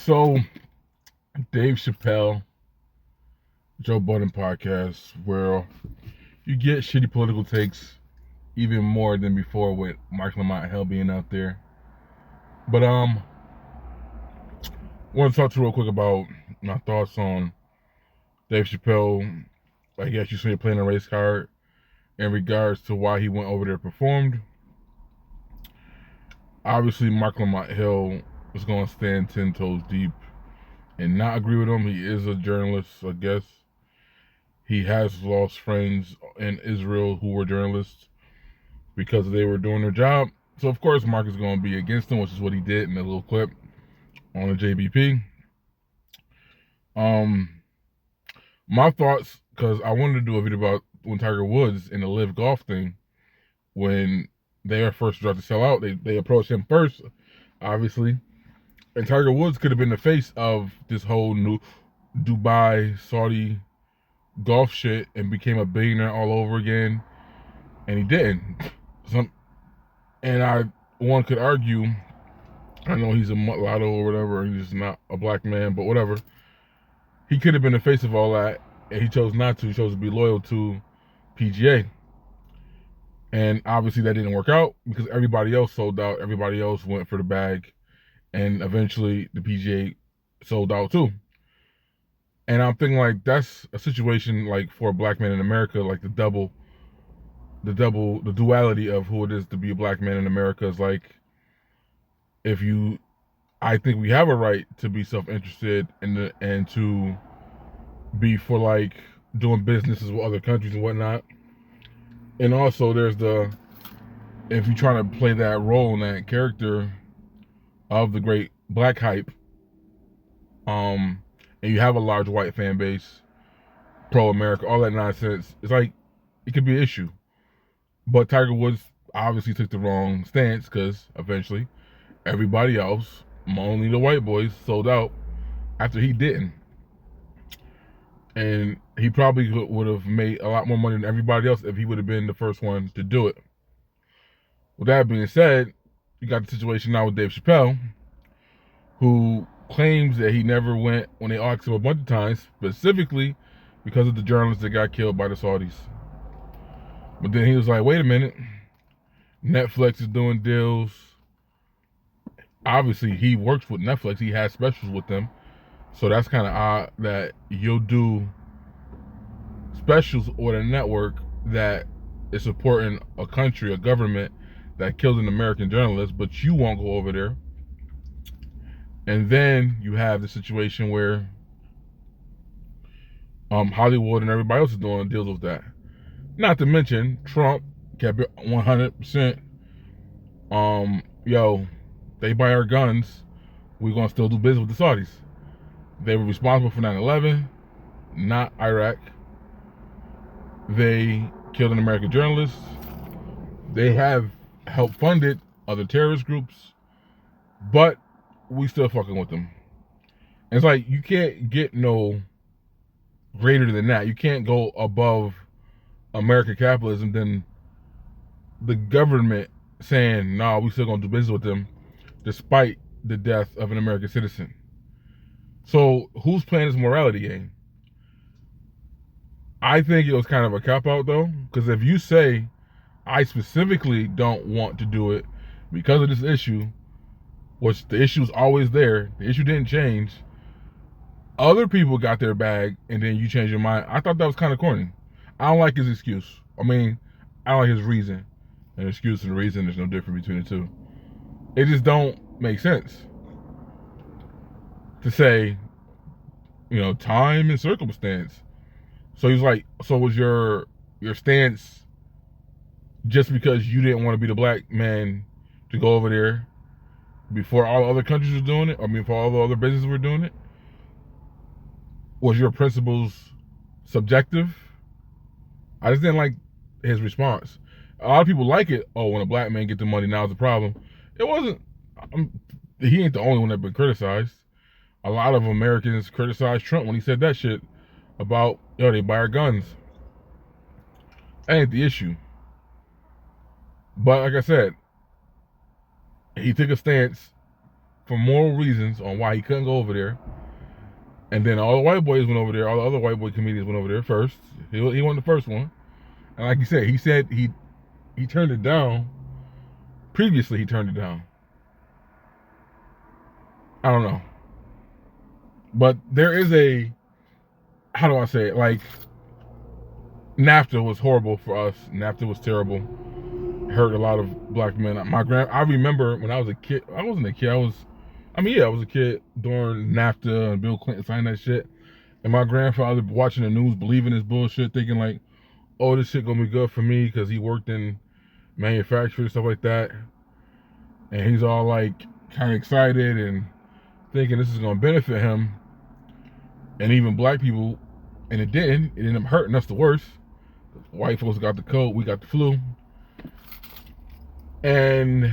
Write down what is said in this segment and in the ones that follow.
So, Dave Chappelle, Joe Budden podcast, where you get shitty political takes even more than before with Mark Lamont Hill being out there. But want to talk to you real quick about my thoughts on Dave Chappelle. I guess you say playing a race card in regards to why he went over there and performed. Obviously, Mark Lamont Hill is going to stand 10 toes deep and not agree with him. He is a journalist, I guess. He has lost friends in Israel who were journalists because they were doing their job. So, of course, Mark is going to be against him, which is what he did in that little clip on the JBP. My thoughts, because I wanted to do a video about when Tiger Woods in the Live Golf thing, when they were first about to sell out, they approached him first, obviously. And Tiger Woods could have been the face of this whole new Dubai, Saudi golf shit and became a billionaire all over again, and he didn't. One could argue, I know he's a mulatto or whatever, he's just not a black man, but whatever. He could have been the face of all that, and he chose not to. He chose to be loyal to PGA. And obviously that didn't work out because everybody else sold out. Everybody else went for the bag, and eventually the PGA sold out too. And I'm thinking like that's a situation like for a black man in America, like the duality of who it is to be a black man in America is like, I think we have a right to be self-interested and to be for like doing businesses with other countries and whatnot. And also there's if you're trying to play that role in that character of the great black hype, and you have a large white fan base, pro-America, all that nonsense, it's like, it could be an issue. But Tiger Woods obviously took the wrong stance because eventually everybody else, only the white boys, sold out after he didn't. And he probably would have made a lot more money than everybody else if he would have been the first one to do it. With that being said, you got the situation now with Dave Chappelle, who claims that he never went when they asked him a bunch of times, specifically because of the journalist that got killed by the Saudis. But then he was like, wait a minute, Netflix is doing deals. Obviously, he works with Netflix. He has specials with them. So that's kind of odd that you'll do specials with a network that is supporting a country, a government that killed an American journalist, but you won't go over there. And then you have the situation where Hollywood and everybody else is doing deals with that. Not to mention, Trump kept it 100%. They buy our guns, we're going to still do business with the Saudis. They were responsible for 9/11, not Iraq. They killed an American journalist. They have helped funded other terrorist groups, but we still fucking with them. And it's like, you can't get no greater than that. You can't go above American capitalism than the government saying, nah, we still gonna do business with them despite the death of an American citizen. So who's playing this morality game? I think it was kind of a cop-out though, because if you say, I specifically don't want to do it because of this issue, which the issue is always there, the issue didn't change, other people got their bag and then you change your mind. I thought that was kind of corny. I don't like his excuse. I don't like his reason. An excuse and a reason, there's no difference between the two. It just don't make sense to say, time and circumstance. So he's like, so was your stance just because you didn't want to be the black man to go over there before all other countries were doing it? Before all the other businesses were doing it? Was your principles subjective? I just didn't like his response. A lot of people like it. Oh, when a black man get the money, now's the problem. It wasn't. He ain't the only one that been criticized. A lot of Americans criticized Trump when he said that shit about, they buy our guns. That ain't the issue. But like I said, he took a stance for moral reasons on why he couldn't go over there. And then all the white boys went over there. All the other white boy comedians went over there first. He won the first one. And like he said he turned it down. Previously, he turned it down. I don't know. But there is how do I say it? Like, NAFTA was horrible for us. NAFTA was terrible. Hurt a lot of black men. I remember when I was a kid. I wasn't a kid. I was a kid during NAFTA and Bill Clinton signed that shit. And my grandfather watching the news, believing this bullshit, thinking like, oh, this shit gonna be good for me because he worked in manufacturing, stuff like that. And he's all like kind of excited and thinking this is gonna benefit him. And even black people, and it didn't. It ended up hurting us the worst. White folks got the cold, we got the flu. And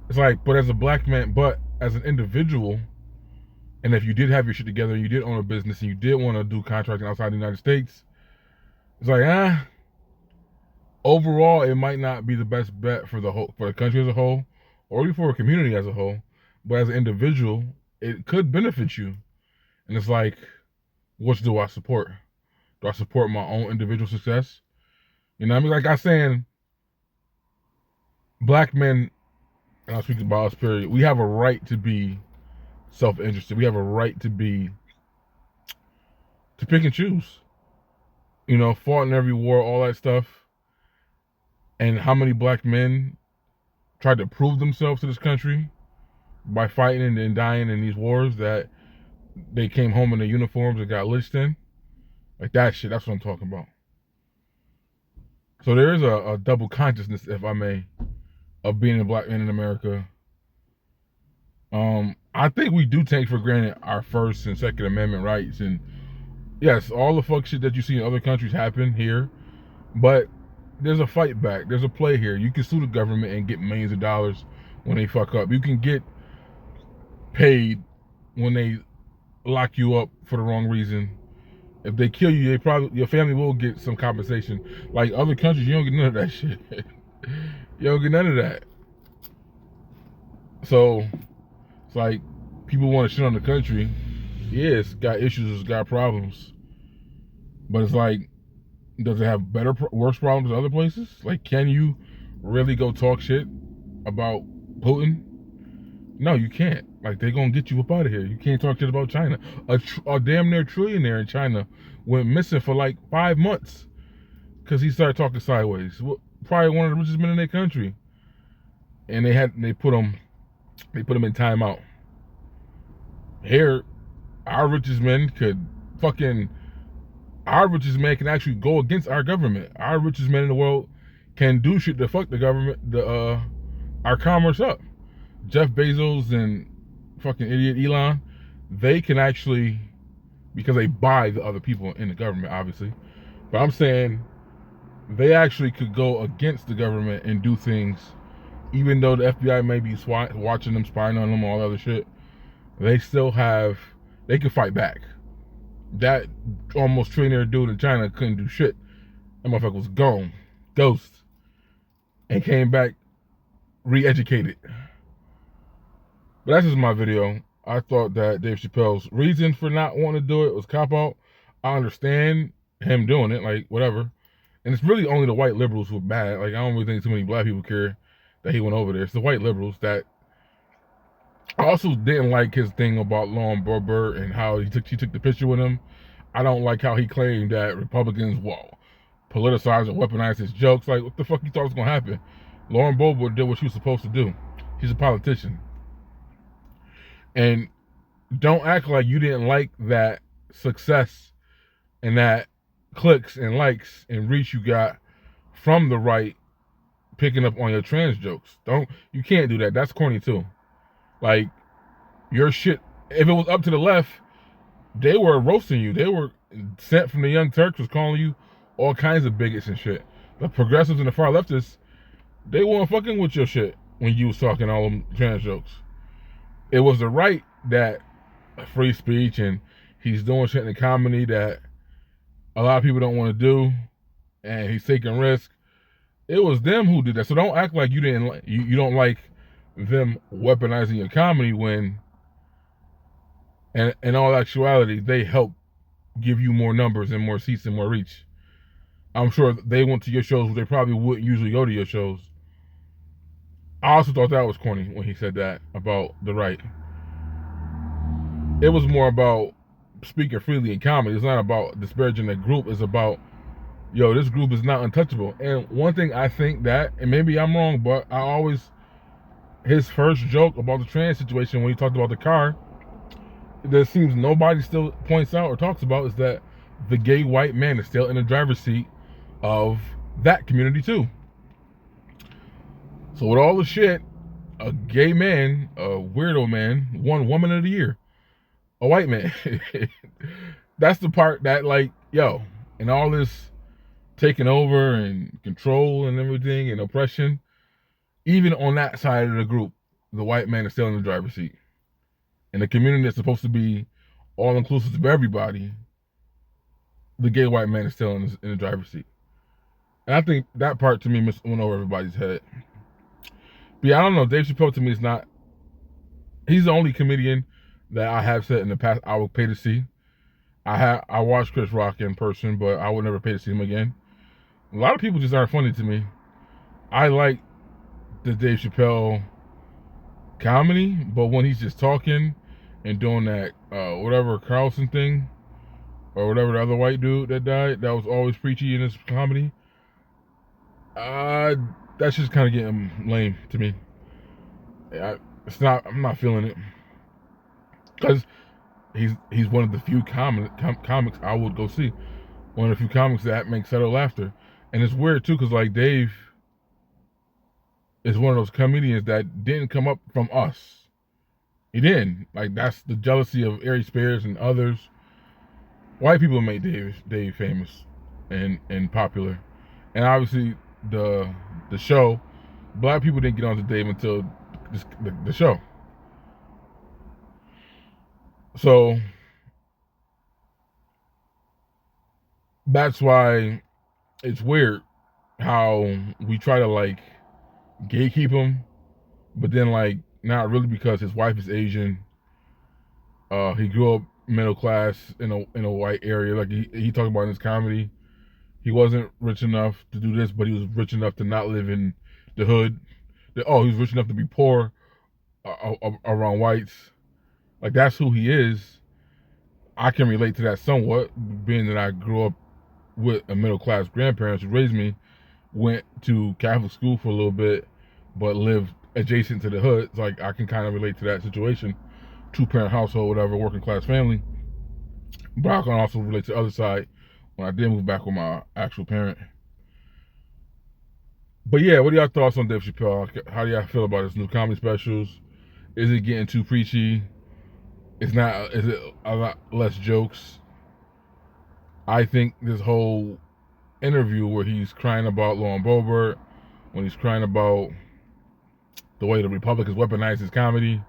it's like, but as a black man, but as an individual, and if you did have your shit together, you did own a business, and you did want to do contracting outside the United States, it's like, overall, it might not be the best bet for the country as a whole, or even for a community as a whole. But as an individual, it could benefit you. And it's like, which do I support? Do I support my own individual success? You know what I mean? Like I was saying, black men, and I'll speak about us, period, we have a right to be self-interested. We have a right to pick and choose. You know, fought in every war, all that stuff. And how many black men tried to prove themselves to this country by fighting and dying in these wars that they came home in their uniforms and got lynched in? Like that shit, that's what I'm talking about. So there is a double consciousness, if I may, of being a black man in America. I think we do take for granted our First and Second Amendment rights. And yes, all the fuck shit that you see in other countries happen here. But there's a fight back. There's a play here. You can sue the government and get millions of dollars when they fuck up. You can get paid when they lock you up for the wrong reason. If they kill you, your family will get some compensation. Like other countries, you don't get none of that shit. You don't get none of that. So it's like people want to shit on the country. Yeah, it's got issues, it's got problems. But it's like, does it have worse problems than other places? Like, can you really go talk shit about Putin? No, you can't. Like, they're going to get you up out of here. You can't talk shit about China. A damn near trillionaire in China went missing for like 5 months because he started talking sideways. Probably one of the richest men in their country. And they put him in timeout. Here, our richest man can actually go against our government. Our richest man in the world can do shit to fuck the government, our commerce up. Jeff Bezos and fucking idiot Elon, they can actually, because they buy the other people in the government, obviously. But I'm saying they actually could go against the government and do things, even though the FBI may be watching them, spying on them, all that other shit. They can fight back. That almost trillionaire dude in China couldn't do shit. That motherfucker was gone, ghost, and came back re-educated. But that's just my video. I thought that Dave Chappelle's reason for not wanting to do it was cop-out. I understand him doing it, like, whatever. And it's really only the white liberals who are bad. Like, I don't really think too many black people care that he went over there. It's the white liberals that... I also didn't like his thing about Lauren Boebert and how she took the picture with him. I don't like how he claimed that Republicans, politicize and weaponize his jokes. Like, what the fuck you thought was going to happen? Lauren Boebert did what she was supposed to do. She's a politician. And don't act like you didn't like that success and that clicks and likes and reach you got from the right picking up on your trans jokes. You can't do that. That's corny too. Like, your shit, if it was up to the left, they were roasting you. They were sent from the Young Turks, was calling you all kinds of bigots and shit. The progressives and the far leftists, they weren't fucking with your shit when you was talking all them trans jokes. It was the right that free speech, and he's doing shit in the comedy that a lot of people don't want to do, and he's taking risks. It was them who did that. So don't act like you don't like them weaponizing your comedy when, and in all actuality, they help give you more numbers and more seats and more reach. I'm sure they went to your shows, they probably wouldn't usually go to your shows. I also thought that was corny when he said that about the right. It was more about speaking freely in comedy. It's not about disparaging the group. It's about, yo, this group is not untouchable. And one thing I think that, and maybe I'm wrong, but I always, his first joke about the trans situation when he talked about the car, there seems nobody still points out or talks about is that the gay white man is still in the driver's seat of that community too. So with all the shit, a gay man, a weirdo man, won Woman of the Year. A white man. That's the part that, like, yo, and all this taking over and control and everything and oppression, even on that side of the group, the white man is still in the driver's seat. And the community that's supposed to be all inclusive of everybody, the gay white man is still in the driver's seat. And I think that part to me went over everybody's head. But yeah, I don't know. Dave Chappelle to me is not, he's the only comedian that I have said in the past I would pay to see. I watched Chris Rock in person, but I would never pay to see him again. A lot of people just aren't funny to me. I like the Dave Chappelle comedy, but when he's just talking and doing that whatever Carlson thing or whatever the other white dude that died that was always preachy in his comedy, that's just kind of getting lame to me. I'm not feeling it. Because he's one of the few comics I would go see. One of the few comics that make subtle laughter. And it's weird too, because like Dave is one of those comedians that didn't come up from us. He didn't. Like, that's the jealousy of Ari Spears and others. White people made Dave famous and popular. And obviously the show, black people didn't get onto Dave until the show. So that's why it's weird how we try to like gatekeep him, but then like not really, because his wife is Asian. He grew up middle class in a white area. Like he talked about in his comedy, he wasn't rich enough to do this, but he was rich enough to not live in the hood. He was rich enough to be poor around whites. Like, that's who he is. I can relate to that somewhat, being that I grew up with a middle class grandparents who raised me, went to Catholic school for a little bit, but lived adjacent to the hood. So like, I can kind of relate to that situation. 2-parent household, whatever, working class family. But I can also relate to the other side when I did move back with my actual parent. But yeah, what are y'all thoughts on Dave Chappelle? How do y'all feel about his new comedy specials? Is it getting too preachy? Is it a lot less jokes? I think this whole interview where he's crying about Lauren Boebert, when he's crying about the way the Republicans weaponized his comedy,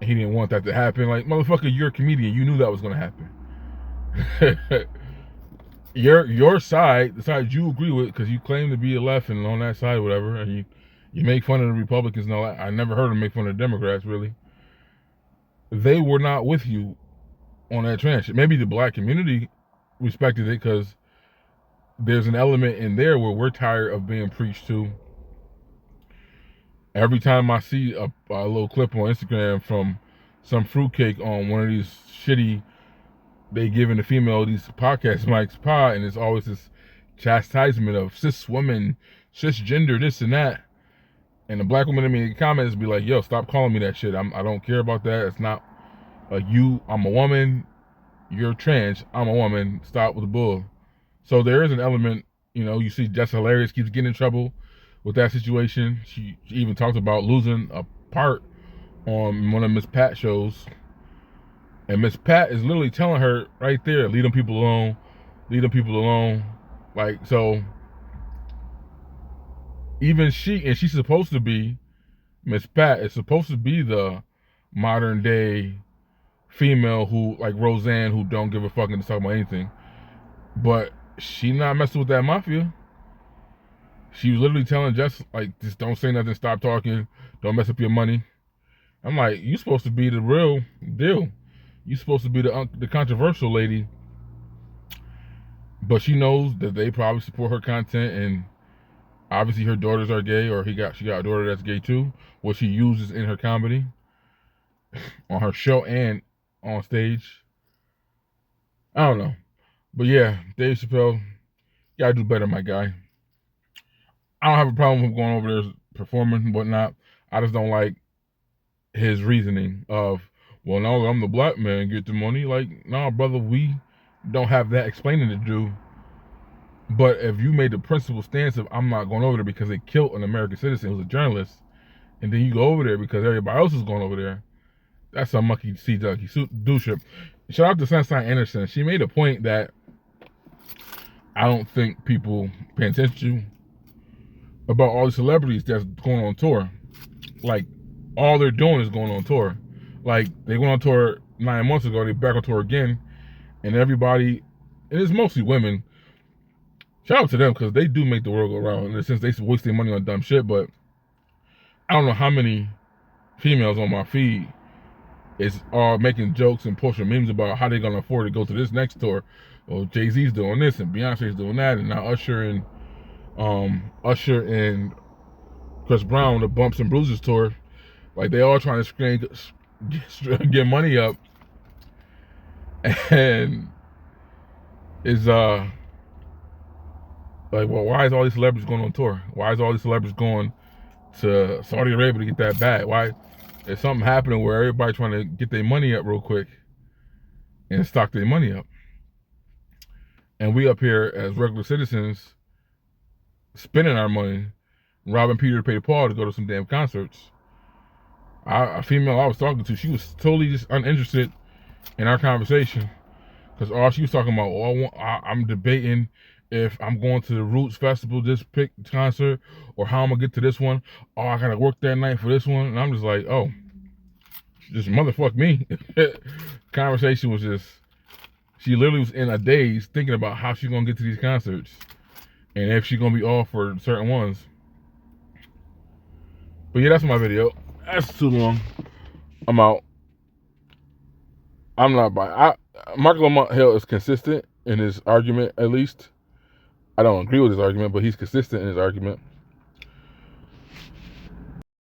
and he didn't want that to happen. Like, motherfucker, you're a comedian. You knew that was going to happen. Your side, the side you agree with, because you claim to be a left and on that side, whatever, and you make fun of the Republicans and all that. I never heard him make fun of the Democrats, really. They were not with you on that trans shit. Maybe the black community respected it because there's an element in there where we're tired of being preached to. Every time I see a little clip on Instagram from some fruitcake on one of these shitty, they giving the female these podcast mics pod, and it's always this chastisement of cis women, cisgender, this and that. And the black woman in the comments be like, yo, stop calling me that shit. I don't care about that. It's not like you, I'm a woman, you're trans, I'm a woman, stop with the bull. So there is an element, you see Jess Hilarious keeps getting in trouble with that situation. She even talked about losing a part on one of Miss Pat shows. And Miss Pat is literally telling her right there, leave them people alone, leave them people alone. Like, so even she's supposed to be, Miss Pat is supposed to be the modern day female who, like Roseanne, who don't give a fuck and talk about anything. But she not messing with that mafia. She was literally telling Jess, like, just don't say nothing, stop talking, don't mess up your money. I'm like, you supposed to be the real deal. You supposed to be the controversial lady. But she knows that they probably support her content, and obviously her daughters are gay, or she got a daughter that's gay too, what she uses in her comedy, on her show and on stage. I don't know. But yeah, Dave Chappelle, you gotta do better, my guy. I don't have a problem with going over there performing and whatnot. I just don't like his reasoning of, well, no, I'm the black man, get the money. Like, nah, brother, we don't have that explaining to do. But if you made the principal stance of, I'm not going over there because they killed an American citizen who's a journalist, and then you go over there because everybody else is going over there, that's a monkey see ducky do shit. Shout out to Sunshine Anderson. She made a point that I don't think people pay attention to about all the celebrities that's going on tour. Like, all they're doing is going on tour. Like, they went on tour 9 months ago, they back on tour again, and everybody, and it's mostly women. Shout out to them because they do make the world go round. In a sense, they waste their money on dumb shit, but I don't know how many females on my feed is making jokes and posting memes about how they're gonna afford to go to this next tour. Well, Jay-Z's doing this and Beyonce's doing that, and now Usher and Chris Brown, the Bumps and Bruises tour, like they all trying to get money up, and is like, well, why is all these celebrities going on tour? Why is all these celebrities going to Saudi Arabia to get that bag? Why is something happening where everybody trying to get their money up real quick and stock their money up? And we up here as regular citizens spending our money, robbing Peter to pay Paul to go to some damn concerts. A female I was talking to, she was totally just uninterested in our conversation because all she was talking about, I'm debating if I'm going to the Roots Festival, this pick concert, or how I'm gonna get to this one. Oh, I gotta work that night for this one, and I'm just like, oh, just motherfuck me. Conversation was just, she literally was in a daze thinking about how she's gonna get to these concerts and if she's gonna be off for certain ones. But yeah, that's my video. That's too long. I'm out. I'm not buying. Michael Lamont Hill is consistent in his argument, at least. I don't agree with his argument, but he's consistent in his argument.